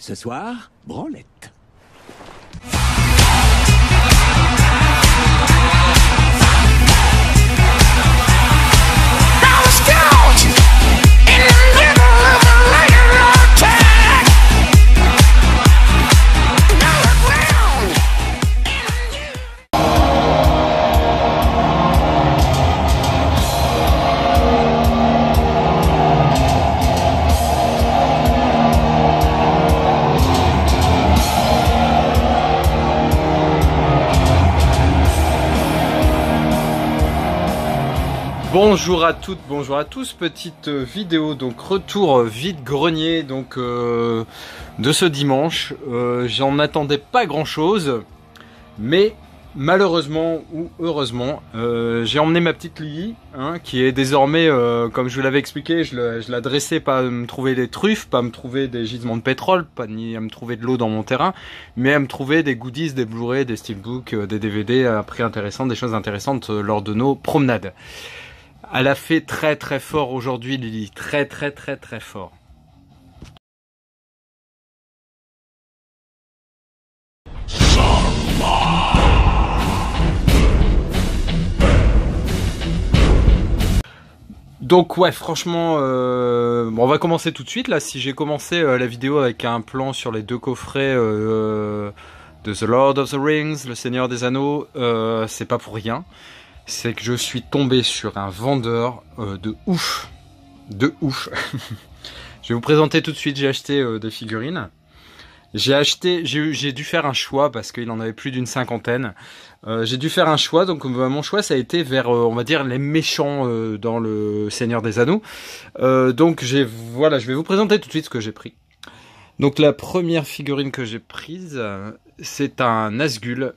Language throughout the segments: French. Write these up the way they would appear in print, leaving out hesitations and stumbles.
Ce soir, branlette. Bonjour à toutes, bonjour à tous, petite vidéo, donc retour vide-grenier donc de ce dimanche. J'en attendais pas grand chose, mais malheureusement ou heureusement, j'ai emmené ma petite Lily, hein, qui est désormais, comme je vous l'avais expliqué, je la dressais pas à me trouver des truffes, pas à me trouver des gisements de pétrole, pas ni à me trouver de l'eau dans mon terrain, mais à me trouver des goodies, des Blu-ray, des steelbooks, des DVD à prix intéressant, des choses intéressantes lors de nos promenades. Elle a fait très très fort aujourd'hui, Lily. Très fort. Donc ouais, franchement, bon, on va commencer tout de suite. Là, si j'ai commencé la vidéo avec un plan sur les deux coffrets de The Lord of the Rings, le Seigneur des Anneaux, c'est pas pour rien. C'est que je suis tombé sur un vendeur de ouf. De ouf. Je vais vous présenter tout de suite, j'ai acheté des figurines. J'ai dû faire un choix parce qu'il en avait plus d'une cinquantaine. J'ai dû faire un choix, donc mon choix ça a été vers, on va dire, les méchants dans le Seigneur des Anneaux. Donc voilà, je vais vous présenter tout de suite ce que j'ai pris. Donc la première figurine que j'ai prise, c'est un Nazgûl.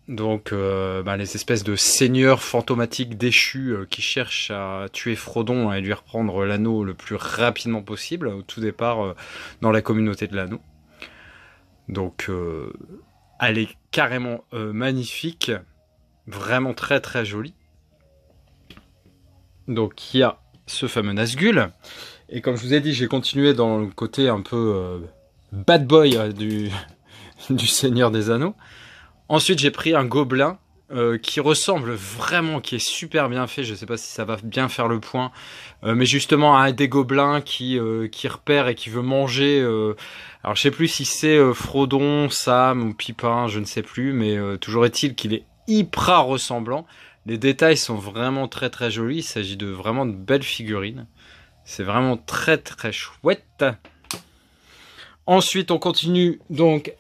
Donc les espèces de seigneurs fantomatiques déchus qui cherchent à tuer Frodon et lui reprendre l'anneau le plus rapidement possible, au tout départ dans la communauté de l'anneau. Donc elle est carrément magnifique, vraiment très jolie. Donc il y a ce fameux Nazgûl, et comme je vous ai dit, j'ai continué dans le côté un peu bad boy du Seigneur des Anneaux. Ensuite, j'ai pris un gobelin qui ressemble vraiment, qui est super bien fait. Je ne sais pas si ça va bien faire le point, mais justement un des gobelins qui repère et qui veut manger. Alors, je sais plus si c'est Frodon, Sam ou Pipin, je ne sais plus, mais toujours est-il qu'il est hyper ressemblant. Les détails sont vraiment très jolis. Il s'agit de vraiment de belles figurines. C'est vraiment très chouette. Ensuite, on continue donc.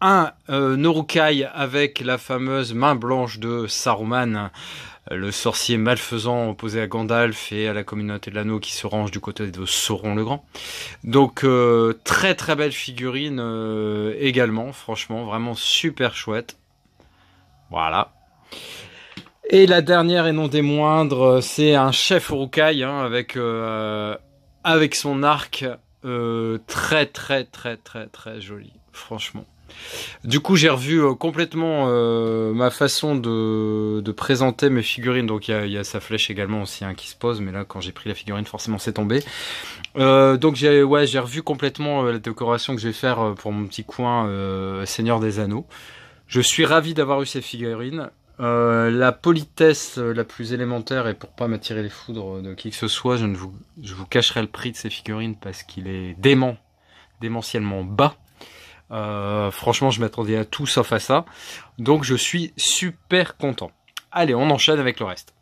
Un Uruk-hai avec la fameuse main blanche de Saruman, le sorcier malfaisant opposé à Gandalf et à la communauté de l'anneau qui se range du côté de Sauron le Grand. Donc très belle figurine également, franchement vraiment super chouette. Voilà. Et la dernière et non des moindres, c'est un chef Uruk-hai hein, avec son arc très joli, franchement. Du coup, j'ai revu complètement ma façon de présenter mes figurines. Donc, il y a sa flèche également aussi hein, qui se pose. Mais là, quand j'ai pris la figurine, forcément, c'est tombé. Donc, j'ai revu complètement la décoration que je vais faire pour mon petit coin Seigneur des Anneaux. Je suis ravi d'avoir eu ces figurines. La politesse la plus élémentaire, et pour pas m'attirer les foudres de qui que ce soit, je vous cacherai le prix de ces figurines parce qu'il est démentiellement bas. Franchement, je m'attendais à tout sauf à ça. Donc, je suis super content. Allez, on enchaîne avec le reste.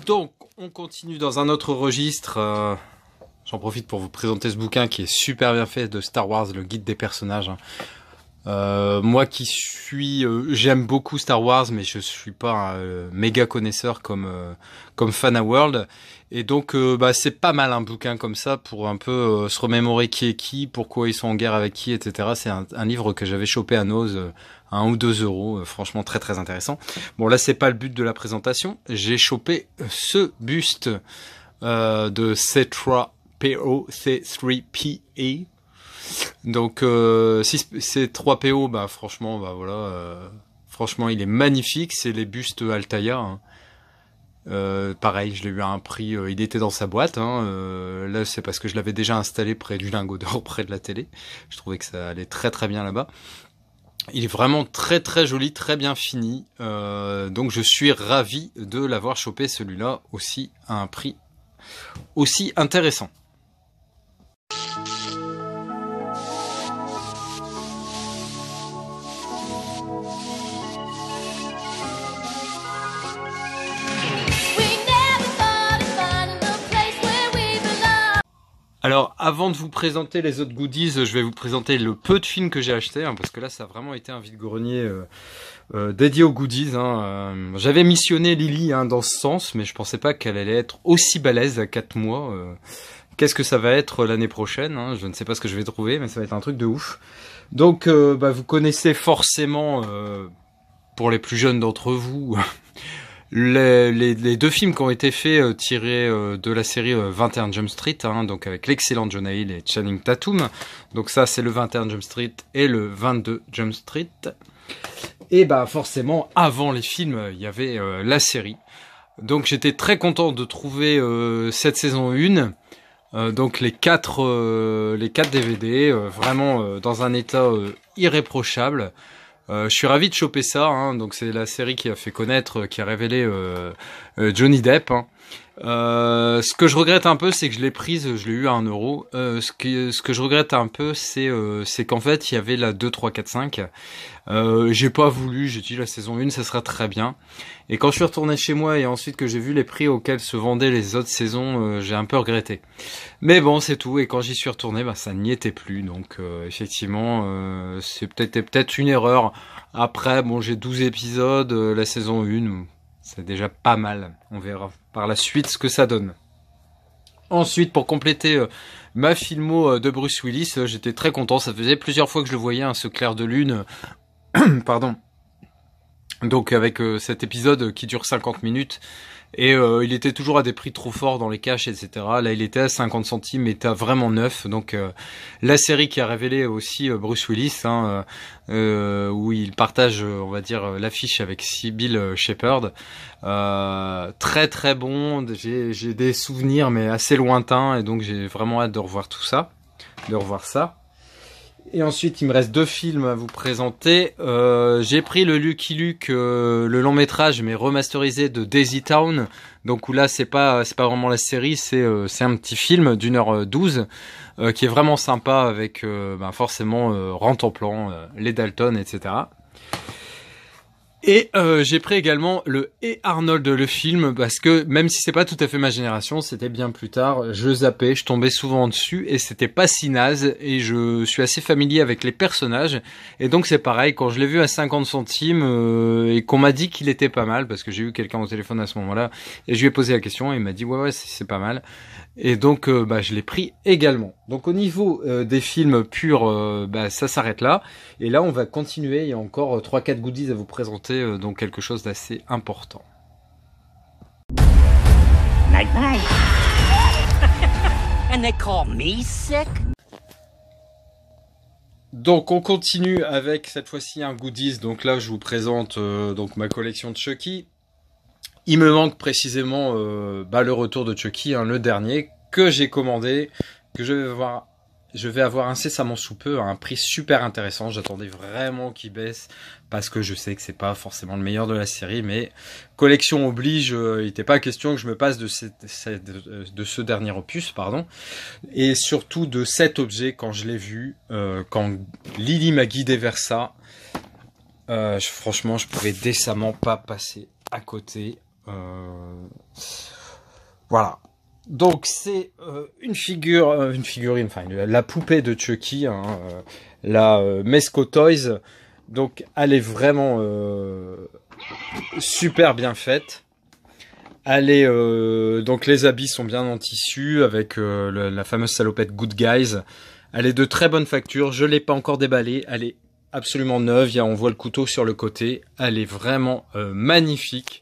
Donc, on continue dans un autre registre. J'en profite pour vous présenter ce bouquin qui est super bien fait de Star Wars, le guide des personnages. Moi qui j'aime beaucoup Star Wars, mais je suis pas un méga connaisseur comme Fan World, et donc c'est pas mal un bouquin comme ça pour un peu se remémorer qui est qui, pourquoi ils sont en guerre avec qui, etc. C'est un livre que j'avais chopé à Noz à 1 ou 2 euros, franchement très intéressant. Bon là c'est pas le but de la présentation, j'ai chopé ce buste de C3PO, Donc si c'est 3PO, bah franchement, bah voilà, Franchement, il est magnifique. C'est les bustes Altaïa. Hein. Pareil, je l'ai eu à un prix. Il était dans sa boîte. Hein. Là, c'est parce que je l'avais déjà installé près du lingot d'or, près de la télé. Je trouvais que ça allait très très bien là-bas. Il est vraiment très très joli, très bien fini. Donc je suis ravi de l'avoir chopé celui-là aussi à un prix aussi intéressant. Alors, avant de vous présenter les autres goodies, je vais vous présenter le peu de films que j'ai acheté, hein, parce que là, ça a vraiment été un vide-grenier dédié aux goodies. Hein. J'avais missionné Lily dans ce sens, mais je pensais pas qu'elle allait être aussi balèze à 4 mois. Qu'est-ce que ça va être l'année prochaine, hein. Je ne sais pas ce que je vais trouver, mais ça va être un truc de ouf. Donc, vous connaissez forcément, pour les plus jeunes d'entre vous... Les deux films qui ont été faits tirés de la série 21 Jump Street, hein, donc avec l'excellent Jonah Hill et Channing Tatum. Donc ça, c'est le 21 Jump Street et le 22 Jump Street. Et forcément, avant les films, il y avait la série. Donc j'étais très content de trouver cette saison 1. Donc les 4 DVD, vraiment dans un état irréprochable. Je suis ravi de choper ça, hein. Donc c'est la série qui a fait connaître, qui a révélé Johnny Depp. Hein. Ce que je regrette un peu, c'est que je l'ai prise, je l'ai eu à 1 euro. Ce que je regrette un peu, c'est qu'en fait il y avait la 2, 3, 4, 5. J'ai pas voulu, j'ai dit la saison 1, ça sera très bien. Et quand je suis retourné chez moi et ensuite que j'ai vu les prix auxquels se vendaient les autres saisons, j'ai un peu regretté. Mais bon, c'est tout. Et quand j'y suis retourné, ça n'y était plus. Donc effectivement, c'est peut-être une erreur. Après, bon, j'ai 12 épisodes, la saison 1, c'est déjà pas mal. On verra par la suite ce que ça donne. Ensuite, pour compléter ma filmo de Bruce Willis, j'étais très content. Ça faisait plusieurs fois que je le voyais, ce clair de lune. Pardon. Donc avec cet épisode qui dure 50 minutes. Et il était toujours à des prix trop forts dans les caches, etc. Là, il était à 50 centimes, mais à vraiment neuf. Donc la série qui a révélé aussi Bruce Willis, hein, où il partage, on va dire, l'affiche avec Sybil Shepherd. Très très bon. J'ai des souvenirs, mais assez lointains, et donc j'ai vraiment hâte de revoir tout ça, de revoir ça. Et ensuite, il me reste 2 films à vous présenter. J'ai pris le Lucky Luke, le long métrage, mais remasterisé de Daisy Town. Donc où là, c'est pas vraiment la série, c'est un petit film d'1h12 qui est vraiment sympa avec forcément Rantanplan, les Dalton, etc. Et j'ai pris également le Et Arnold le film, parce que même si c'est pas tout à fait ma génération, c'était bien plus tard, je zappais, je tombais souvent dessus et c'était pas si naze, et je suis assez familier avec les personnages, et donc c'est pareil, quand je l'ai vu à 50 centimes et qu'on m'a dit qu'il était pas mal, parce que j'ai eu quelqu'un au téléphone à ce moment-là, et je lui ai posé la question et il m'a dit ouais c'est pas mal. Et donc je l'ai pris également. Donc au niveau des films purs, ça s'arrête là. Et là on va continuer, il y a encore 3-4 goodies à vous présenter, donc quelque chose d'assez important. Night night. And they call me sick? Donc on continue avec cette fois-ci un goodies. Donc là je vous présente donc ma collection de Chucky. Il me manque précisément le retour de Chucky, hein, le dernier, que j'ai commandé, que je vais avoir incessamment sous peu à un prix super intéressant. J'attendais vraiment qu'il baisse, parce que je sais que c'est pas forcément le meilleur de la série, mais collection oblige, il n'était pas question que je me passe de ce dernier opus, pardon, et surtout de cet objet quand je l'ai vu, quand Lily m'a guidé vers ça. Franchement, je pouvais décemment pas passer à côté. Voilà. Donc c'est une figurine, enfin la poupée de Chucky, hein, la Mesco Toys. Donc elle est vraiment super bien faite. Elle est donc les habits sont bien en tissu avec la fameuse salopette Good Guys. Elle est de très bonne facture. Je l'ai pas encore déballée. Elle est absolument neuve. On voit le couteau sur le côté. Elle est vraiment magnifique.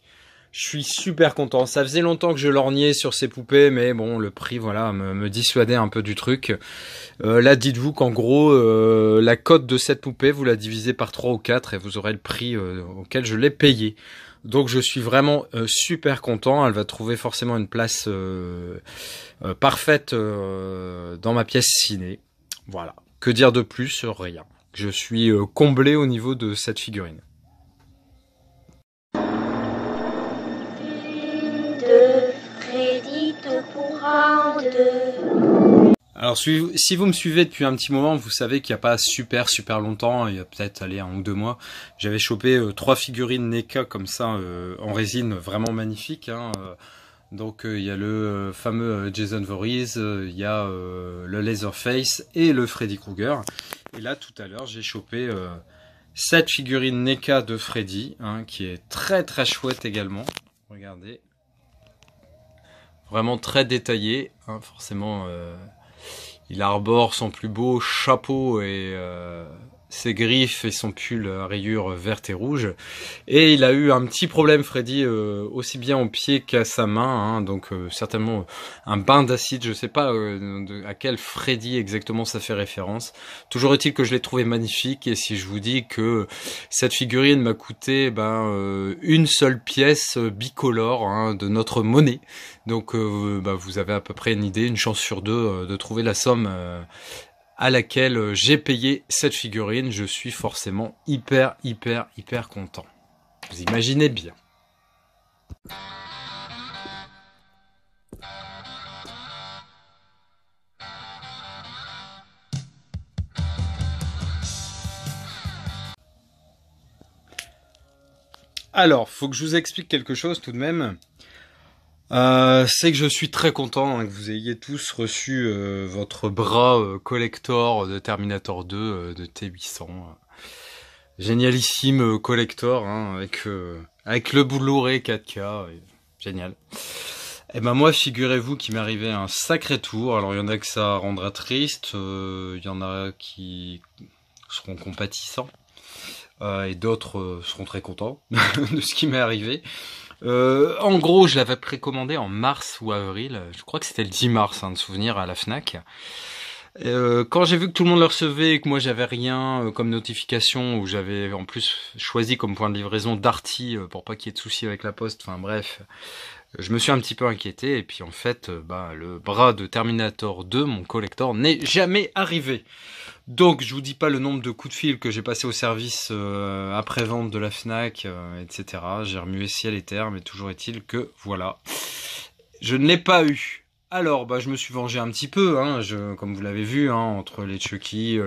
Je suis super content. Ça faisait longtemps que je lorgnais sur ces poupées, mais bon, le prix, voilà, me dissuadait un peu du truc. Là, dites-vous qu'en gros, la cote de cette poupée, vous la divisez par 3 ou 4 et vous aurez le prix auquel je l'ai payé. Donc, je suis vraiment super content. Elle va trouver forcément une place parfaite dans ma pièce ciné. Voilà. Que dire de plus? Rien. Je suis comblé au niveau de cette figurine. Freddy te pourra en deux. Alors si vous me suivez depuis un petit moment, vous savez qu'il n'y a pas super longtemps, il y a peut-être allez 1 ou 2 mois, j'avais chopé 3 figurines NECA comme ça en résine vraiment magnifiques. Hein. Donc il y a le fameux Jason Voorhees, il y a le Leatherface et le Freddy Krueger. Et là tout à l'heure j'ai chopé cette figurine NECA de Freddy, hein, qui est très chouette également. Regardez. Vraiment très détaillé, hein, forcément il arbore son plus beau chapeau et ses griffes et son pull à rayures vertes et rouges. Et il a eu un petit problème, Freddy, aussi bien au pied qu'à sa main, hein, donc certainement un bain d'acide. Je sais pas à quel Freddy exactement ça fait référence. Toujours est-il que je l'ai trouvé magnifique, et si je vous dis que cette figurine m'a coûté une seule pièce bicolore, hein, de notre monnaie, donc vous avez à peu près une idée, une chance sur deux de trouver la somme à laquelle j'ai payé cette figurine. Je suis forcément hyper content. Vous imaginez bien. Alors, faut que je vous explique quelque chose tout de même. C'est que je suis très content, hein, que vous ayez tous reçu votre bras collector de Terminator 2 de T800. Génialissime collector, hein, avec le Blu-ray 4K, génial. Et ben moi, figurez-vous qu'il m'est arrivé un sacré tour. Alors il y en a que ça rendra triste, il y en a qui seront compatissants, et d'autres seront très contents de ce qui m'est arrivé. En gros, je l'avais précommandé en mars ou avril. Je crois que c'était le 10 mars, hein, de souvenir, à la Fnac. Quand j'ai vu que tout le monde le recevait et que moi j'avais rien comme notification, où j'avais en plus choisi comme point de livraison Darty pour pas qu'il y ait de soucis avec la poste, enfin bref, je me suis un petit peu inquiété. Et puis en fait, le bras de Terminator 2, mon collector, n'est jamais arrivé. Donc je vous dis pas le nombre de coups de fil que j'ai passé au service après-vente de la Fnac, etc. J'ai remué ciel et terre, mais toujours est-il que voilà, je ne l'ai pas eu. Alors je me suis vengé un petit peu, hein, comme vous l'avez vu, hein, entre les Chucky,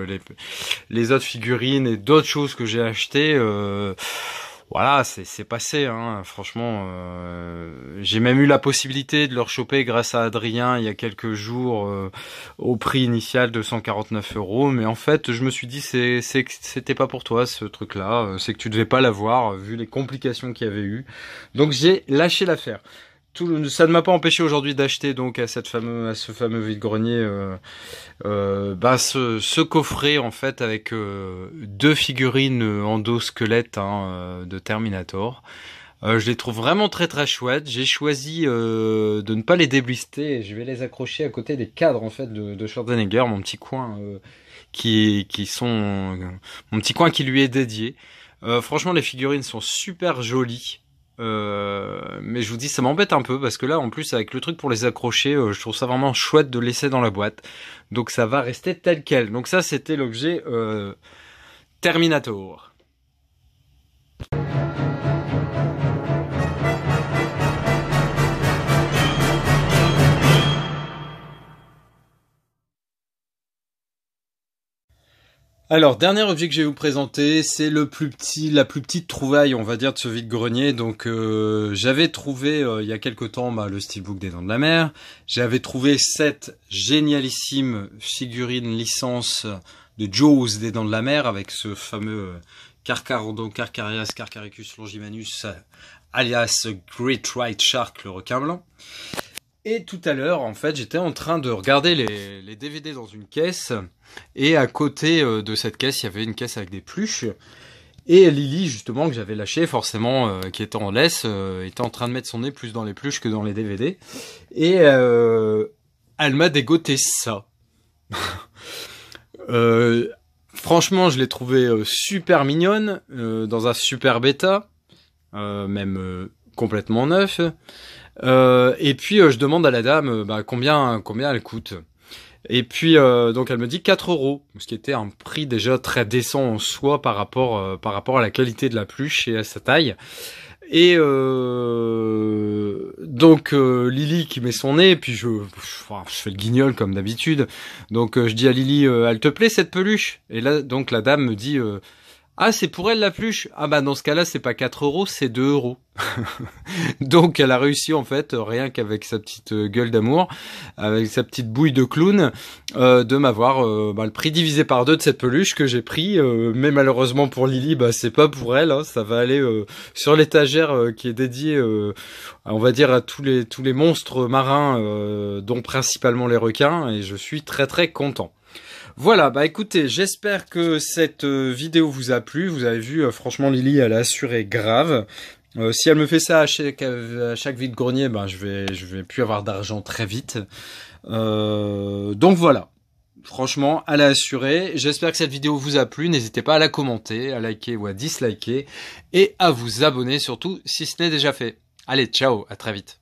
les autres figurines et d'autres choses que j'ai achetées. Voilà, c'est passé, hein. Franchement, j'ai même eu la possibilité de le rechoper grâce à Adrien il y a quelques jours au prix initial de 149 €. Mais en fait, je me suis dit c'était pas pour toi ce truc-là, c'est que tu devais pas l'avoir vu les complications qu'il y avait eu. Donc j'ai lâché l'affaire. Ça ne m'a pas empêché aujourd'hui d'acheter donc à ce fameux vide-grenier ce coffret en fait avec 2 figurines endosquelettes, hein, de Terminator. Je les trouve vraiment très chouettes. J'ai choisi de ne pas les déblister et je vais les accrocher à côté des cadres en fait de Schwarzenegger, mon petit coin mon petit coin qui lui est dédié. Franchement, les figurines sont super jolies. Mais je vous dis, ça m'embête un peu parce que là en plus avec le truc pour les accrocher, je trouve ça vraiment chouette de laisser dans la boîte, donc ça va rester tel quel. Donc ça c'était l'objet Terminator. Alors, dernier objet que je vais vous présenter, c'est la plus petite trouvaille, on va dire, de ce vide-grenier. Donc, j'avais trouvé il y a quelque temps le Steelbook des Dents de la Mer. J'avais trouvé cette génialissime figurine licence de Jaws des Dents de la Mer avec ce fameux Carcharodon Carcharias Carcharicus longimanus alias Great White Shark, le requin blanc. Et tout à l'heure, en fait, j'étais en train de regarder les DVD dans une caisse. Et à côté de cette caisse, il y avait une caisse avec des pluches. Et Lily, justement, que j'avais lâché, forcément, qui était en laisse, était en train de mettre son nez plus dans les peluches que dans les DVD. Et elle m'a dégoté ça. Franchement, je l'ai trouvée super mignonne, dans un super bêta, même complètement neuf. Et puis, je demande à la dame combien elle coûte. Et puis donc elle me dit 4 €, ce qui était un prix déjà très décent en soi par rapport à la qualité de la peluche et à sa taille. Et donc Lily qui met son nez, et puis je fais le guignol comme d'habitude. Donc je dis à Lily, elle te plaît cette peluche? Et là donc la dame me dit ah, c'est pour elle la peluche. Ah bah dans ce cas-là, c'est pas 4 €, c'est 2 €. Donc elle a réussi en fait, rien qu'avec sa petite gueule d'amour, avec sa petite bouille de clown, de m'avoir le prix divisé par 2 de cette peluche que j'ai pris. Mais malheureusement pour Lily, c'est pas pour elle. Hein, ça va aller sur l'étagère qui est dédiée, on va dire, à tous les monstres marins, dont principalement les requins. Et je suis très très content. Voilà, écoutez, j'espère que cette vidéo vous a plu. Vous avez vu, franchement, Lily, elle a assuré grave. Si elle me fait ça à chaque vide-grenier, je vais plus avoir d'argent très vite. Donc voilà. Franchement, elle a assuré. J'espère que cette vidéo vous a plu. N'hésitez pas à la commenter, à liker ou à disliker. Et à vous abonner surtout si ce n'est déjà fait. Allez, ciao, à très vite.